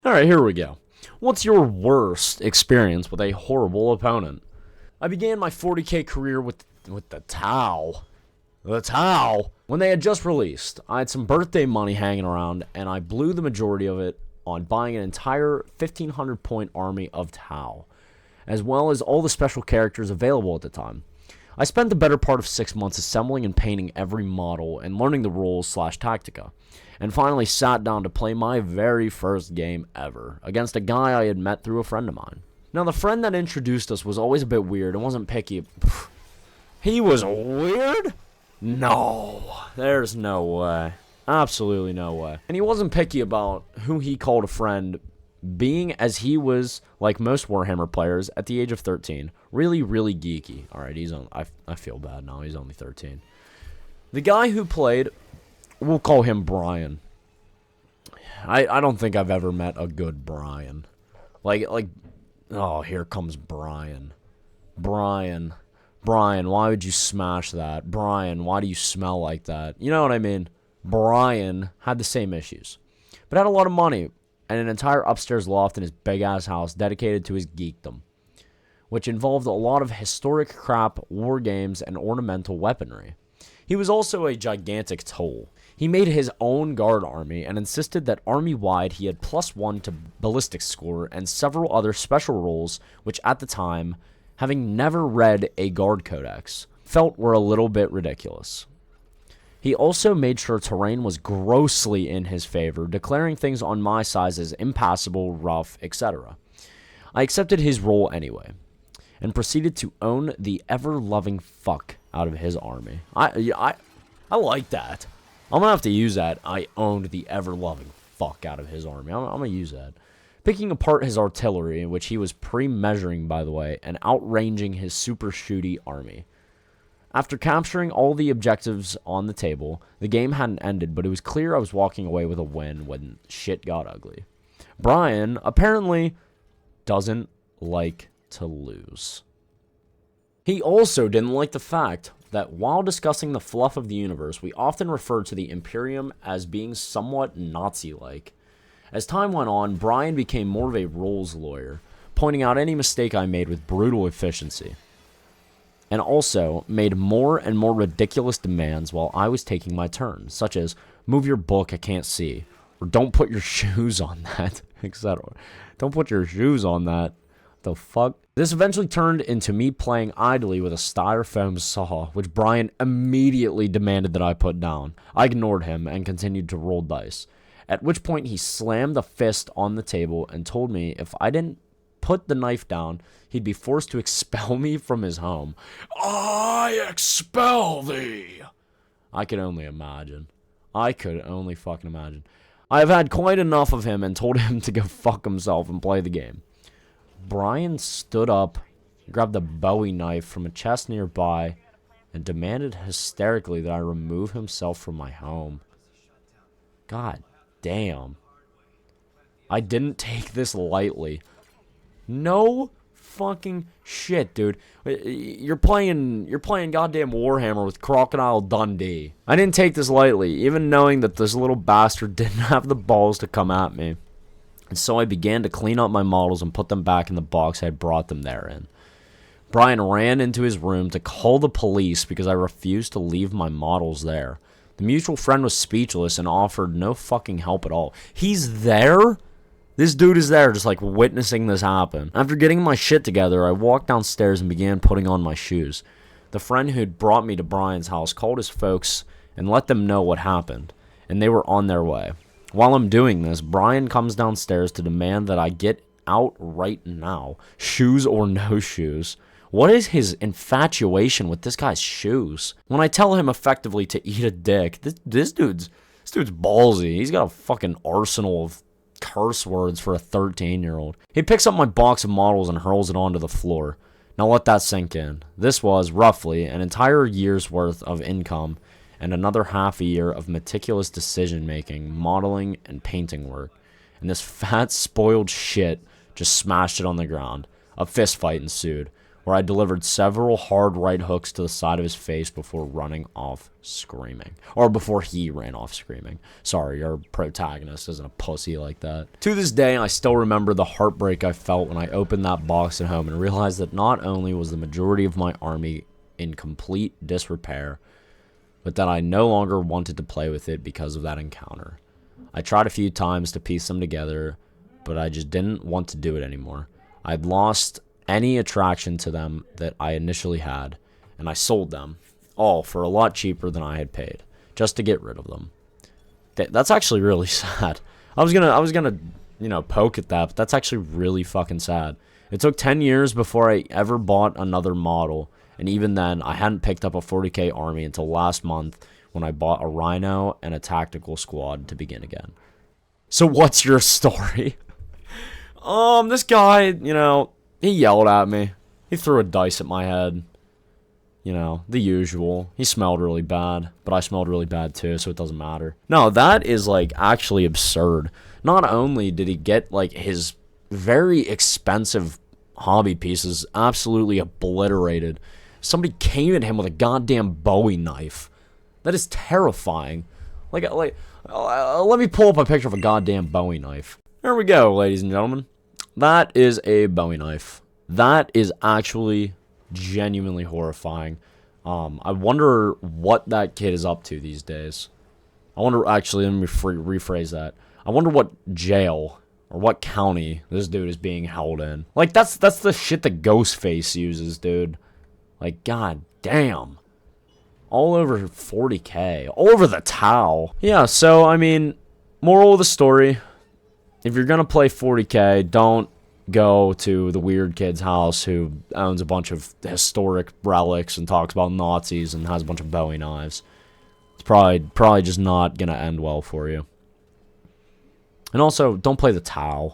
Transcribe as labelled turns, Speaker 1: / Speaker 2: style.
Speaker 1: Alright, here we go. What's your worst experience with a horrible opponent? I began my 40k career with the Tau. The Tau! When they had just released, I had some birthday money hanging around, and I blew the majority of it on buying an entire 1500 point army of Tau, as well as all the special characters available at the time. I spent the better part of 6 months assembling and painting every model and learning the rules / tactica, and finally sat down to play my very first game ever against a guy I had met through a friend of mine. Now, the friend that introduced us was always a bit weird and wasn't picky. He was weird? No, there's no way. Absolutely no way. And he wasn't picky about who he called a friend, being as he was, like most Warhammer players, at the age of 13. Really, really geeky. Alright, I feel bad now, he's only 13. The guy who played, we'll call him Brian. I don't think I've ever met a good Brian. Like, oh, here comes Brian. Brian, why would you smash that? Brian, why do you smell like that? You know what I mean? Brian had the same issues, but had a lot of money and an entire upstairs loft in his big-ass house dedicated to his geekdom, which involved a lot of historic crap, war games, and ornamental weaponry. He was also a gigantic tool. He made his own guard army and insisted that army-wide he had +1 to ballistic score and several other special rules which at the time, having never read a guard codex, felt were a little bit ridiculous. He also made sure terrain was grossly in his favor, declaring things on my size as impassable, rough, etc. I accepted his role anyway, and proceeded to own the ever-loving fuck out of his army. I like that. I'm gonna have to use that. I owned the ever-loving fuck out of his army. I'm gonna use that. Picking apart his artillery, which he was pre-measuring, by the way, and outranging his super shooty army. After capturing all the objectives on the table, the game hadn't ended, but it was clear I was walking away with a win when shit got ugly. Brian apparently doesn't like to lose. He also didn't like the fact that while discussing the fluff of the universe, we often referred to the Imperium as being somewhat Nazi-like. As time went on, Brian became more of a rules lawyer, pointing out any mistake I made with brutal efficiency, and also made more and more ridiculous demands while I was taking my turn, such as, move your book, I can't see, or don't put your shoes on that, etc. Don't put your shoes on that. The fuck? This eventually turned into me playing idly with a styrofoam saw, which Brian immediately demanded that I put down. I ignored him and continued to roll dice, at which point he slammed a fist on the table and told me if I didn't put the knife down, he'd be forced to expel me from his home. I expel thee! I could only imagine. I could only fucking imagine. I have had quite enough of him and told him to go fuck himself and play the game. Brian stood up, grabbed a Bowie knife from a chest nearby, and demanded hysterically that I remove himself from my home. God damn. I didn't take this lightly. No fucking shit, dude. You're playing goddamn Warhammer with Crocodile Dundee. I didn't take this lightly, even knowing that this little bastard didn't have the balls to come at me. And so I began to clean up my models and put them back in the box I had brought them there in. Brian ran into his room to call the police because I refused to leave my models there. The mutual friend was speechless and offered no fucking help at all. He's there? This dude is there just like witnessing this happen. After getting my shit together, I walked downstairs and began putting on my shoes. The friend who'd brought me to Brian's house called his folks and let them know what happened, and they were on their way. While I'm doing this, Brian comes downstairs to demand that I get out right now, shoes or no shoes. What is his infatuation with this guy's shoes? When I tell him effectively to eat a dick, this dude's ballsy. He's got a fucking arsenal of curse words for a 13-year-old. He picks up my box of models and hurls it onto the floor. Now let that sink in. This was, roughly, an entire year's worth of income and another half a year of meticulous decision-making, modeling, and painting work. And this fat, spoiled shit just smashed it on the ground. A fist fight ensued, where I delivered several hard right hooks to the side of his face before running off screaming. Or before he ran off screaming. Sorry, our protagonist isn't a pussy like that. To this day, I still remember the heartbreak I felt when I opened that box at home and realized that not only was the majority of my army in complete disrepair, but that I no longer wanted to play with it because of that encounter. I tried a few times to piece them together, but I just didn't want to do it anymore. I'd lost any attraction to them that I initially had, and I sold them all for a lot cheaper than I had paid, just to get rid of them. That's actually really sad. I was gonna, poke at that, but that's actually really fucking sad. It took 10 years before I ever bought another model, and even then, I hadn't picked up a 40k army until last month when I bought a Rhino and a tactical squad to begin again. So what's your story? This guy, he yelled at me. He threw a dice at my head. The usual. He smelled really bad, but I smelled really bad too, so it doesn't matter. No, that is, actually absurd. Not only did he get, his very expensive hobby pieces absolutely obliterated, somebody came at him with a goddamn Bowie knife. That is terrifying. Let me pull up a picture of a goddamn Bowie knife. There we go, ladies and gentlemen. That is a Bowie knife. That is actually genuinely horrifying. I wonder what that kid is up to these days. Actually, let me rephrase that. I wonder what jail or what county this dude is being held in. That's the shit that Ghostface uses, dude. God damn. All over 40k. All over the Tau. Yeah, so, moral of the story. If you're gonna play 40k, don't go to the weird kid's house who owns a bunch of historic relics and talks about Nazis and has a bunch of Bowie knives. It's probably just not gonna end well for you. And also, don't play the Tau.